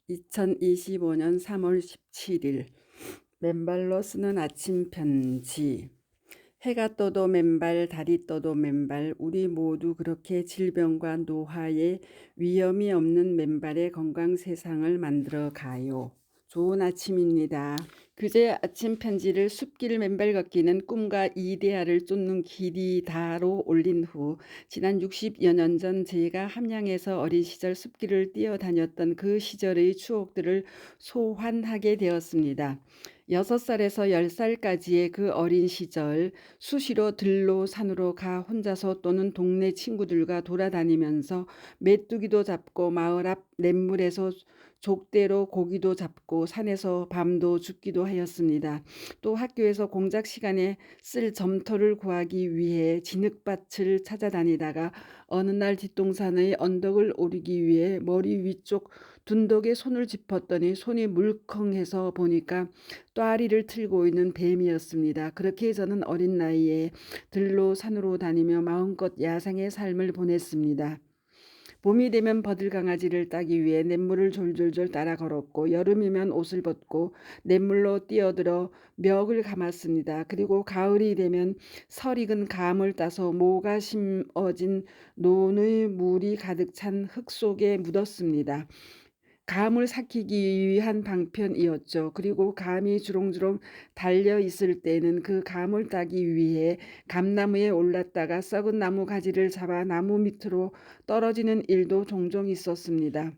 2025년 3월 17일 맨발로 쓰는 아침 편지. 해가 떠도 맨발, 달이 떠도 맨발, 우리 모두 그렇게 질병과 노화에 위험이 없는 맨발의 건강 세상을 만들어 가요. 좋은 아침입니다. 그제 아침 편지를 숲길 맨발 걷기는 꿈과 이데아를 쫓는 길이다로 올린 후 지난 60여 년 전 제가 함양에서 어린 시절 숲길을 뛰어다녔던 그 시절의 추억들을 소환하게 되었습니다. 6살에서 10살까지의 그 어린 시절, 수시로 들로 산으로 가 혼자서 또는 동네 친구들과 돌아다니면서 메뚜기도 잡고 마을 앞 냇물에서 족대로 고기도 잡고 산에서 밤도 죽기도 하였습니다. 또 학교에서 공작 시간에 쓸 점토를 구하기 위해 진흙밭을 찾아다니다가 어느 날 뒷동산의 언덕을 오르기 위해 머리 위쪽 둔덕에 손을 짚었더니 손이 물컹해서 보니까 또아리를 틀고 있는 뱀이었습니다. 그렇게 저는 어린 나이에 들로 산으로 다니며 마음껏 야생의 삶을 보냈습니다. 봄이 되면 버들강아지를 따기 위해 냇물을 졸졸졸 따라 걸었고 여름이면 옷을 벗고 냇물로 뛰어들어 멱을 감았습니다. 그리고 가을이 되면 설 익은 감을 따서 모가 심어진 논의 물이 가득 찬 흙 속에 묻었습니다. 감을 삭히기 위한 방편이었죠. 그리고 감이 주렁주렁 달려 있을 때는 그 감을 따기 위해 감나무에 올랐다가 썩은 나무 가지를 잡아 나무 밑으로 떨어지는 일도 종종 있었습니다.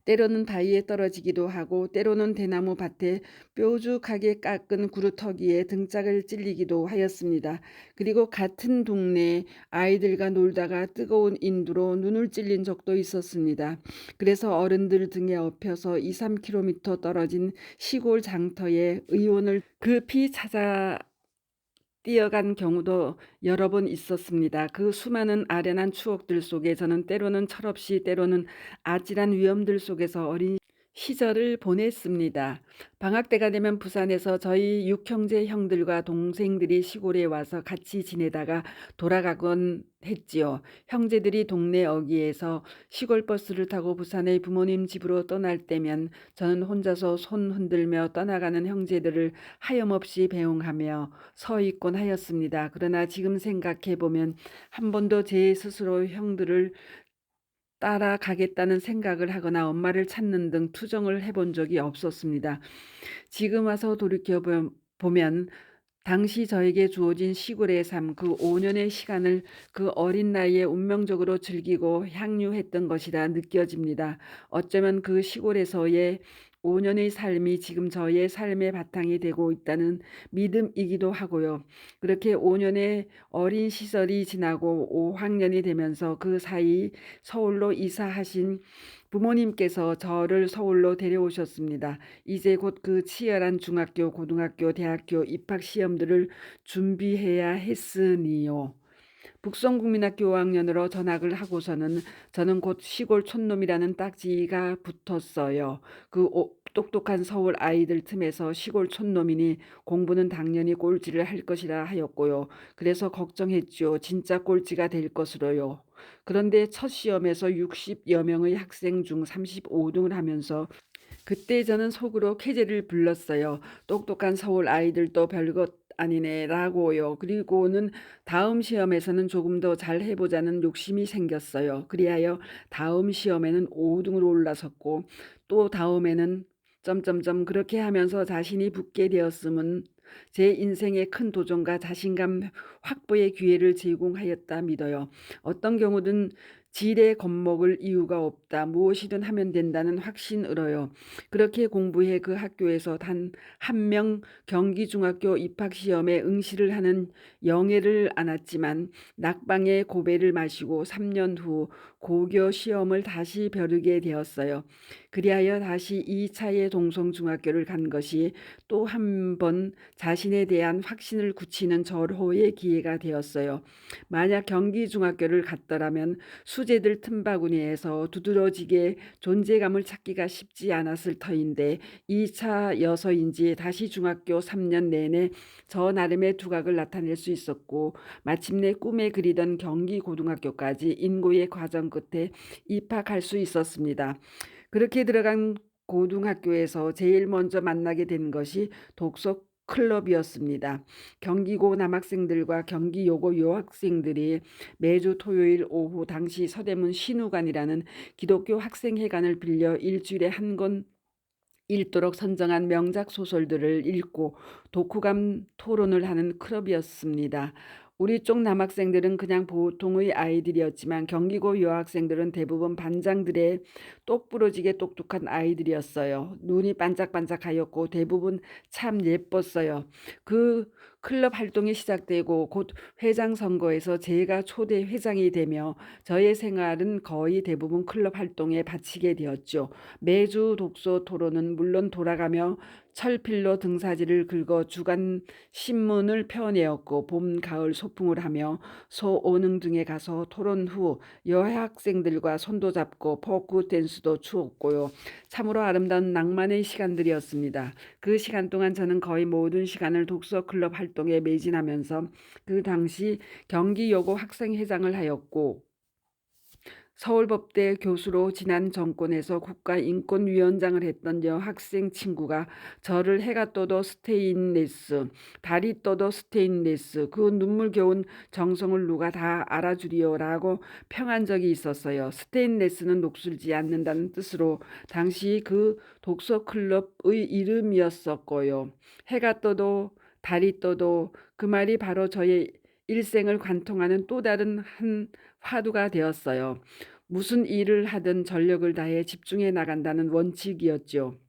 때로는 바위에 떨어지기도 하고 때로는 대나무 밭에 뾰족하게 깎은 구루터기에 등짝을 찔리기도 하였습니다. 그리고 같은 동네 아이들과 놀다가 뜨거운 인두로 눈을 찔린 적도 있었습니다. 그래서 어른들 등에 업혀서 2, 3km 떨어진 시골 장터에 의원을 급히 찾아 뛰어간 경우도 여러 번 있었습니다. 그 수많은 아련한 추억들 속에 저는 때로는 철없이 때로는 아찔한 위험들 속에서 어린 시절을 보냈습니다. 방학 때가 되면 부산에서 저희 6형제 형들과 동생들이 시골에 와서 같이 지내다가 돌아가곤 했지요. 형제들이 동네 어귀에서 시골 버스를 타고 부산의 부모님 집으로 떠날 때면 저는 혼자서 손 흔들며 떠나가는 형제들을 하염없이 배웅하며 서 있곤 하였습니다. 그러나 지금 생각해 보면 한 번도 제 스스로 형들을 따라가겠다는 생각을 하거나 엄마를 찾는 등 투정을 해본 적이 없었습니다. 지금 와서 보면 당시 저에게 주어진 시골의 삶, 그 5년의 시간을 그 어린 나이에 운명적으로 즐기고 향유했던 것이라 느껴집니다. 어쩌면 그 시골에서의 5년의 삶이 지금 저의 삶의 바탕이 되고 있다는 믿음이기도 하고요. 그렇게 5년의 어린 시절이 지나고 5학년이 되면서 그 사이 서울로 이사하신 부모님께서 저를 서울로 데려오셨습니다. 이제 곧 그 치열한 중학교, 고등학교, 대학교 입학 시험들을 준비해야 했으니요. 북성국민학교 5학년으로 전학을 하고서는 저는 곧 시골 촌놈이라는 딱지가 붙었어요. 그 똑똑한 서울 아이들 틈에서 시골 촌놈이니 공부는 당연히 꼴찌를 할 것이라 하였고요. 그래서 걱정했죠. 진짜 꼴찌가 될 것으로요. 그런데 첫 시험에서 60여 명의 학생 중 35등을 하면서 그때 저는 속으로 쾌재를 불렀어요. 똑똑한 서울 아이들도 별것 아니네라고요. 그리고는 다음 시험에서는 조금 더 잘 해보자는 욕심이 생겼어요. 그리하여 다음 시험에는 5등으로 올라섰고 또 다음에는 점점점 그렇게 하면서 자신이 붙게 되었음은 제 인생의 큰 도전과 자신감 확보의 기회를 제공하였다 믿어요. 어떤 경우든 지레 겁먹을 이유가 없다. 무엇이든 하면 된다는 확신으로요. 그렇게 공부해 그 학교에서 단 한 명 경기중학교 입학시험에 응시를 하는 영예를 안았지만 낙방의 고배를 마시고 3년 후 고교 시험을 다시 벼르게 되었어요. 그리하여 다시 2차의 동성중학교를 간 것이 또 한 번 자신에 대한 확신을 굳히는 절호의 기회가 되었어요. 만약 경기중학교를 갔더라면 수재들 틈바구니에서 두드러지게 존재감을 찾기가 쉽지 않았을 터인데 2차여서인지 다시 중학교 3년 내내 저 나름의 두각을 나타낼 수 있었고 마침내 꿈에 그리던 경기고등학교까지 인고의 과정 끝에 입학할 수 있었습니다. 그렇게 들어간 고등학교에서 제일 먼저 만나게 된 것이 독서 클럽이었습니다. 경기고 남학생들과 경기여고 여학생들이 매주 토요일 오후 당시 서대문 신우관이라는 기독교 학생회관을 빌려 일주일에 한 권 읽도록 선정한 명작 소설들을 읽고 독후감 토론을 하는 클럽이었습니다. 우리 쪽 남학생들은 그냥 보통의 아이들이었지만 경기고 여학생들은 대부분 반장들의 똑부러지게 똑똑한 아이들이었어요. 눈이 반짝반짝하였고 대부분 참 예뻤어요. 그 클럽 활동이 시작되고 곧 회장 선거에서 제가 초대 회장이 되며 저의 생활은 거의 대부분 클럽 활동에 바치게 되었죠. 매주 독서 토론은 물론 돌아가며 철필로 등사지를 긁어 주간 신문을 펴내었고 봄, 가을 소풍을 하며 소오능 등에 가서 토론 후 여학생들과 손도 잡고 포크 댄스도 추었고요. 참으로 아름다운 낭만의 시간들이었습니다. 그 시간 동안 저는 거의 모든 시간을 독서 클럽 활동에 매진하면서 그 당시 경기여고 학생회장을 하였고 서울법대 교수로 지난 정권에서 국가인권위원장을 했던 여학생 친구가 저를 해가 떠도 스테인레스, 달이 떠도 스테인레스, 그 눈물겨운 정성을 누가 다 알아주리요라고 평한 적이 있었어요. 스테인레스는 녹슬지 않는다는 뜻으로 당시 그 독서클럽의 이름이었었고요. 해가 떠도 달이 떠도 그 말이 바로 저의 일생을 관통하는 또 다른 한 화두가 되었어요. 무슨 일을 하든 전력을 다해 집중해 나간다는 원칙이었죠.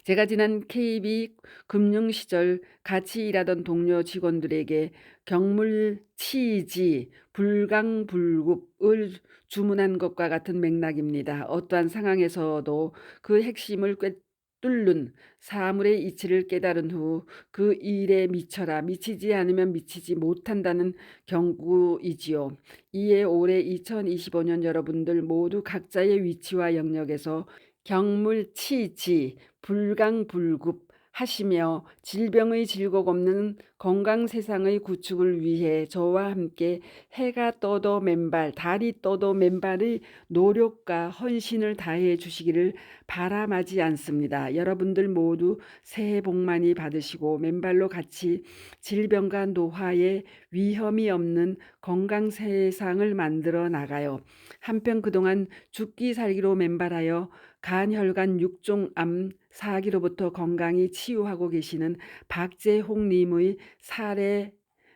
제가 지난 KB 금융 시절 같이 일하던 동료 직원들에게 경물치지 불강불급을 주문한 것과 같은 맥락입니다. 어떠한 상황에서도 그 핵심을 꿰뚫는 사물의 이치를 깨달은 후 그 일에 미쳐라. 미치지 않으면 미치지 못한다는 경고이지요. 이에 올해 2025년 여러분들 모두 각자의 위치와 영역에서 경물치지 불강불급 하시며 질병의 질곡 없는 건강 세상의 구축을 위해 저와 함께 해가 떠도 맨발 달이 떠도 맨발의 노력과 헌신을 다해 주시기를 바람하지 않습니다. 여러분들 모두 새해 복 많이 받으시고 맨발로 같이 질병과 노화에 위험이 없는 건강 세상을 만들어 나가요. 한편 그동안 죽기 살기로 맨발하여 간혈관 육종암 사기로부터 건강히 치유하고 계시는 박재홍 님의 사례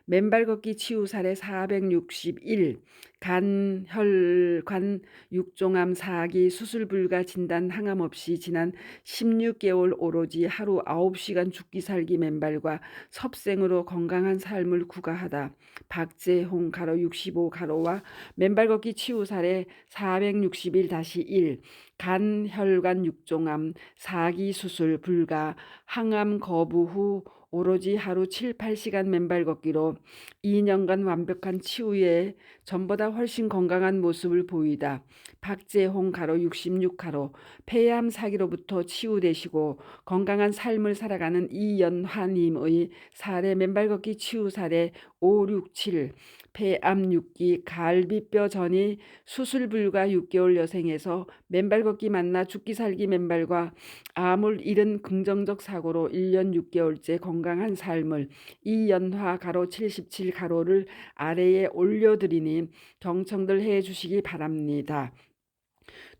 맨발 걷기 치유 사례 461, 간혈관 육종암 4기 수술 불가 진단 항암 없이 지난 16개월 오로지 하루 9시간 죽기 살기 맨발과 섭생으로 건강한 삶을 구가하다. 박재홍 가로 65 가로와 맨발 걷기 치유 사례 461-1, 간혈관 육종암 4기 수술 불가 항암 거부 후 오로지 하루 7, 8시간 맨발 걷기로 2년간 완벽한 치유에 전보다 훨씬 건강한 모습을 보이다. 박재홍 가로 66 가로 폐암 사기로부터 치유되시고 건강한 삶을 살아가는 이연화님의 사례 맨발 걷기 치유 사례 567, 폐암 6기 갈비뼈 전이 수술 불가 6개월 여생에서 맨발 걷기 만나 죽기 살기 맨발과 암을 잃은 긍정적 사고로 1년 6개월째 건강한 삶을 이연화 가로 77 가로를 아래에 올려드리니 경청들 해주시기 바랍니다.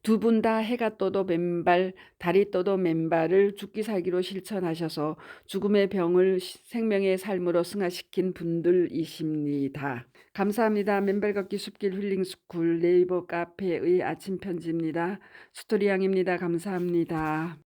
두 분 다 해가 떠도 맨발, 달이 떠도 맨발을 죽기 살기로 실천하셔서 죽음의 병을 생명의 삶으로 승화시킨 분들이십니다. 감사합니다. 맨발 걷기 숲길 힐링 스쿨 네이버 카페의 아침 편지입니다. 스토리양입니다. 감사합니다.